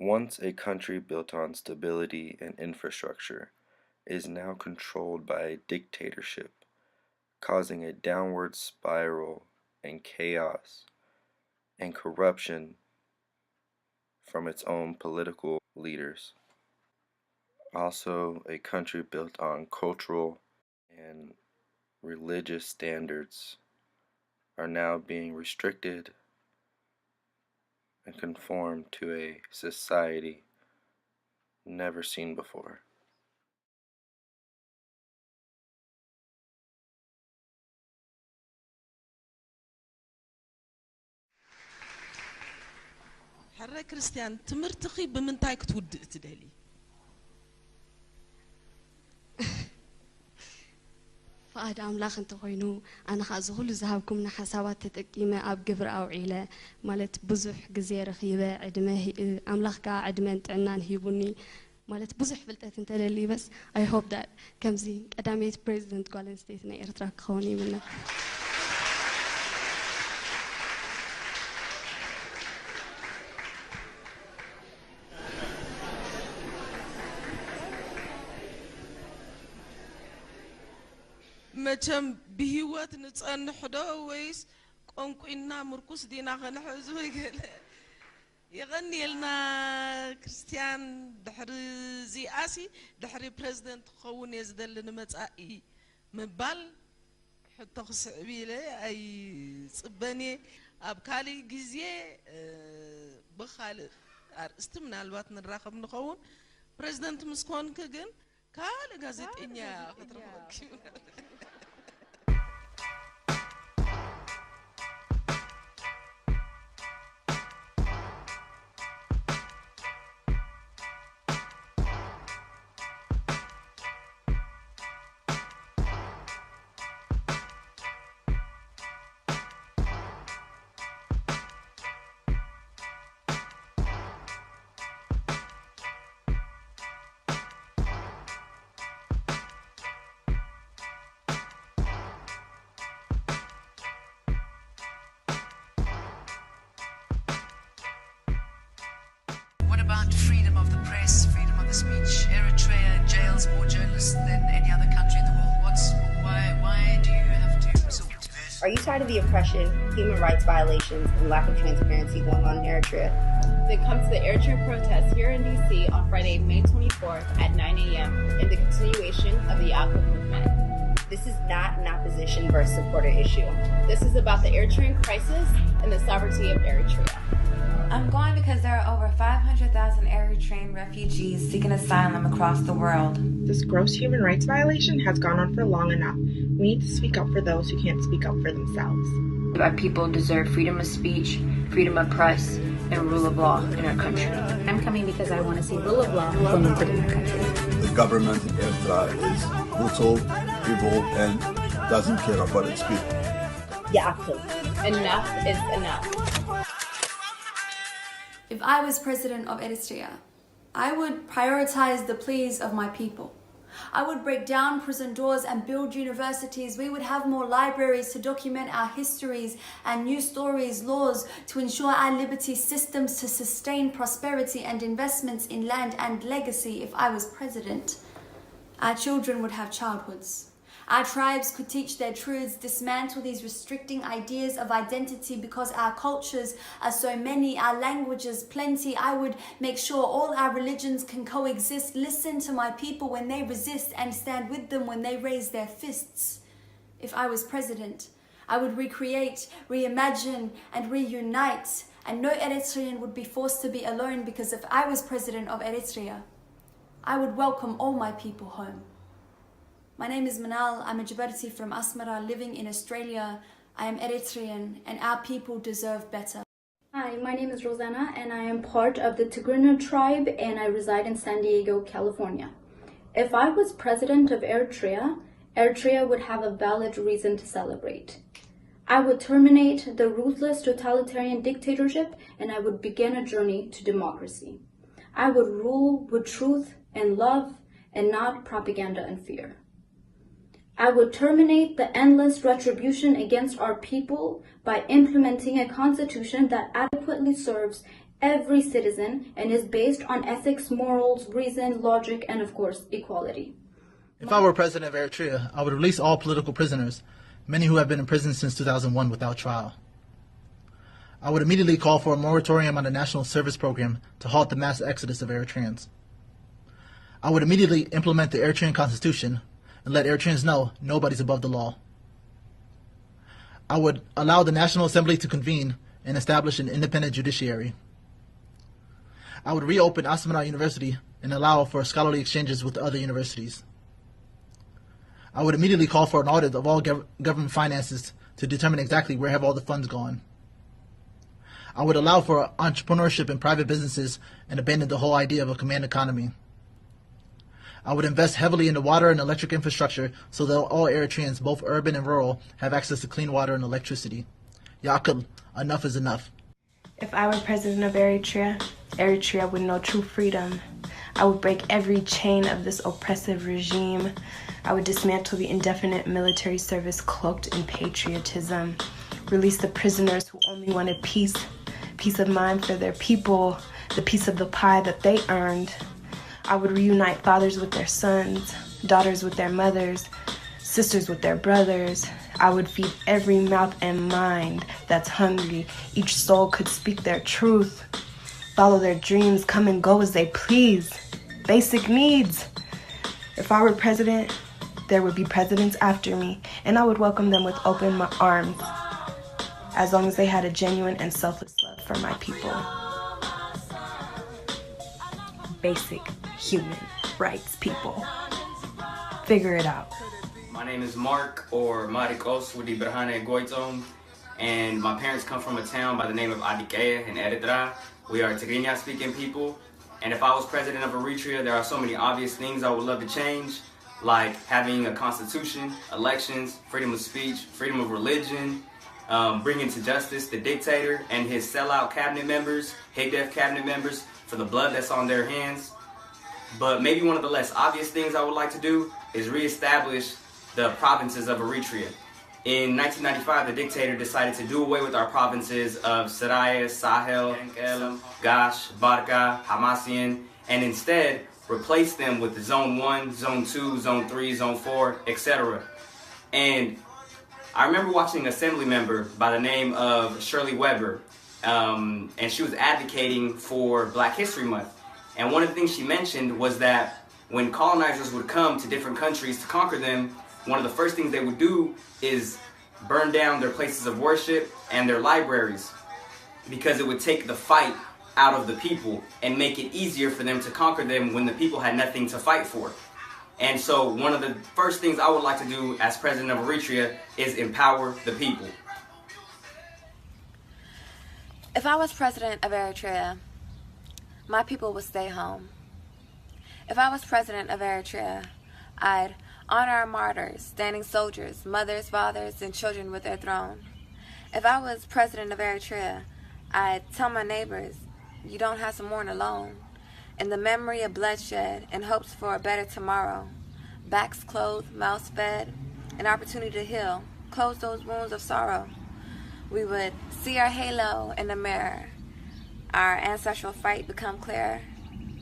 Once a country built on stability and infrastructure is now controlled by a dictatorship, causing a downward spiral and chaos and corruption from its own political leaders. Also, a country built on cultural and religious standards are now being restricted and conform to a society never seen before. حرة كريستيان تمرتخي بمنتاي كتودق تدالي فقد أملاخ انت خوينو أنا خازغلو زهابكم نحسابات تتقيمة أب قبر أو عيلة مالت بزح جزيرة خيبة عدمه أملاخ كا عدمان تعنان هيبوني مالت بزح فلتت انت للي بس I hope that كمزي قداميت president قالن ستيتنا إرترا خوني منه مچم بهيوات نتصنح دو ويس قنقينا مركوس دينا خنحزو يغني لنا كريستيان دحر زي آسي دحر بريزيدنت خون يزدل نمتقائي مبال حتى خصعبي لي أي صباني أبكالي جزية بخال استمنا الوقت نراقب نخون بريزيدنت مسكون كجن كال غازيت إنيا خطر What about freedom of the press, freedom of the speech? Eritrea jails more journalists than any other country in the world. Why do you have to resort to this? Are you tired of the oppression, human rights violations, and lack of transparency going on in Eritrea? Then come to the Eritrea protest here in DC on Friday, May 24th at 9 a.m. in the continuation of the Yaakov movement. This is not an opposition versus supporter issue. This is about the Eritrean crisis and the sovereignty of Eritrea. I'm going because there are over 500,000 Eritrean refugees seeking asylum across the world. This gross human rights violation has gone on for long enough. We need to speak up for those who can't speak up for themselves. Our people deserve freedom of speech, freedom of press, and rule of law in our country. I'm coming because I want to see rule of law implemented in our country. The government in Eritrea is brutal, evil, and doesn't care about its people. Yaakov. Enough is enough. If I was president of Eritrea, I would prioritize the pleas of my people. I would break down prison doors and build universities. We would have more libraries to document our histories and news stories, laws to ensure our liberty, systems to sustain prosperity and investments in land and legacy. If I was president, our children would have childhoods. Our tribes could teach their truths, dismantle these restricting ideas of identity because our cultures are so many, our languages plenty. I would make sure all our religions can coexist, listen to my people when they resist and stand with them when they raise their fists. If I was president, I would recreate, reimagine and reunite, and no Eritrean would be forced to be alone because if I was president of Eritrea, I would welcome all my people home. My name is Manal. I'm a Jabarti from Asmara living in Australia. I am Eritrean and our people deserve better. Hi, my name is Rosanna and I am part of the Tigrinya tribe and I reside in San Diego, California. If I was president of Eritrea, Eritrea would have a valid reason to celebrate. I would terminate the ruthless totalitarian dictatorship and I would begin a journey to democracy. I would rule with truth and love and not propaganda and fear. I would terminate the endless retribution against our people by implementing a constitution that adequately serves every citizen and is based on ethics, morals, reason, logic, and of course, equality. If I were president of Eritrea, I would release all political prisoners, many who have been in prison since 2001 without trial. I would immediately call for a moratorium on the National Service Program to halt the mass exodus of Eritreans. I would immediately implement the Eritrean Constitution and let Eritreans know nobody's above the law. I would allow the National Assembly to convene and establish an independent judiciary. I would reopen Asmara University and allow for scholarly exchanges with other universities. I would immediately call for an audit of all government finances to determine exactly where have all the funds gone. I would allow for entrepreneurship in private businesses and abandon the whole idea of a command economy. I would invest heavily in the water and electric infrastructure so that all Eritreans, both urban and rural, have access to clean water and electricity. Yaakul, enough is enough. If I were president of Eritrea, Eritrea would know true freedom. I would break every chain of this oppressive regime. I would dismantle the indefinite military service cloaked in patriotism. Release the prisoners who only wanted peace of mind for their people, the piece of the pie that they earned. I would reunite fathers with their sons, daughters with their mothers, sisters with their brothers. I would feed every mouth and mind that's hungry. Each soul could speak their truth, follow their dreams, come and go as they please. Basic needs. If I were president, there would be presidents after me, and I would welcome them with open arms, as long as they had a genuine and selfless love for my people. Basic human rights, people. Figure it out. My name is Mark, or Marikos with the Berhane Goitom, and my parents come from a town by the name of Adikeya in Eritrea. We are Tigrinya speaking people, and if I was president of Eritrea, there are so many obvious things I would love to change, like having a constitution, elections, freedom of speech, freedom of religion, bringing to justice the dictator and his sellout cabinet members, Higdef cabinet members, for the blood that's on their hands. But maybe one of the less obvious things I would like to do is reestablish the provinces of Eritrea. In 1995, the dictator decided to do away with our provinces of Saraya, Sahel, Elam, Gash, Barka, Hamasien, and instead replace them with Zone 1, Zone 2, Zone 3, Zone 4, etc. And I remember watching an assembly member by the name of Shirley Weber, and she was advocating for Black History Month. And one of the things she mentioned was that when colonizers would come to different countries to conquer them, one of the first things they would do is burn down their places of worship and their libraries, because it would take the fight out of the people and make it easier for them to conquer them when the people had nothing to fight for. And so one of the first things I would like to do as president of Eritrea is empower the people. If I was president of Eritrea, my people would stay home. If I was president of Eritrea, I'd honor our martyrs, standing soldiers, mothers, fathers, and children with their throne. If I was president of Eritrea, I'd tell my neighbors, you don't have to mourn alone. In the memory of bloodshed and hopes for a better tomorrow, backs closed, mouths fed, an opportunity to heal, close those wounds of sorrow. We would see our halo in the mirror, our ancestral fight become clear.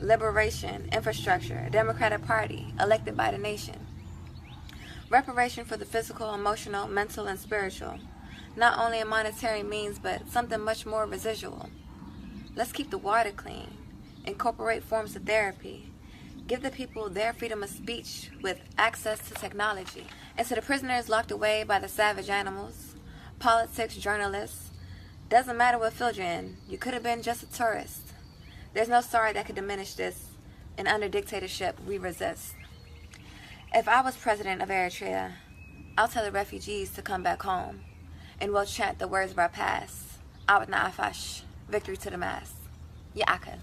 Liberation, infrastructure, Democratic Party, elected by the nation. Reparation for the physical, emotional, mental, and spiritual. Not only a monetary means, but something much more residual. Let's keep the water clean. Incorporate forms of therapy. Give the people their freedom of speech with access to technology. And to the prisoners locked away by the savage animals, politics, journalists, doesn't matter what field you're in, you could have been just a tourist. There's no sorry that could diminish this, and under dictatorship, we resist. If I was president of Eritrea, I'll tell the refugees to come back home, and we'll chant the words of our past. Awad Na'afash, victory to the mass. Ya'akal.